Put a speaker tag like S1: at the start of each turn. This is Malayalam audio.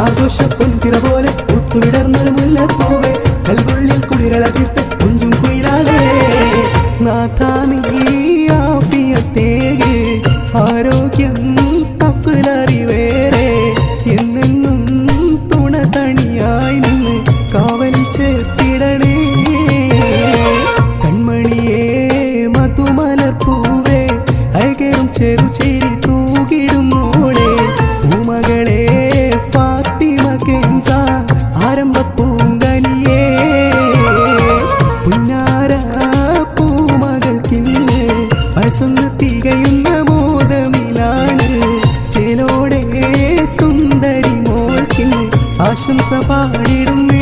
S1: ആഘോഷ പൊൻതിര പോലെ ഒത്തുവിടർന്നൊരു മുല്ലപ്പൂവേ കൽവുള്ളിൽ കുളിരള തീർത്ത് കുഞ്ചും കുയിലാളേ നാഥാ നീ ആഫിയത്തേക് ആരോഗ്യം തപ്പലറിവേറെ എന്നെന്നും തുണ തണിയായി നിന്ന് കാവൽ ചേർത്തിടണേ കൺമണിയേ മധുമലർപ്പൂവേ അഴകേറും ചെറുചേരി തൂകിടും മോളെ പൂമകളെ ഫാത്തിമ കെൻസ ആരംഭപ്പൂങ്കനിയേ പുന്നാര പൂമകൾക്കിന്ന് വയസ്സൊന്ന് തികയുന്ന മോദമിലാണ് ചേലോടെ സുന്ദരി മോൾക്കിന്ന് ആശംസ പാടിടുന്നു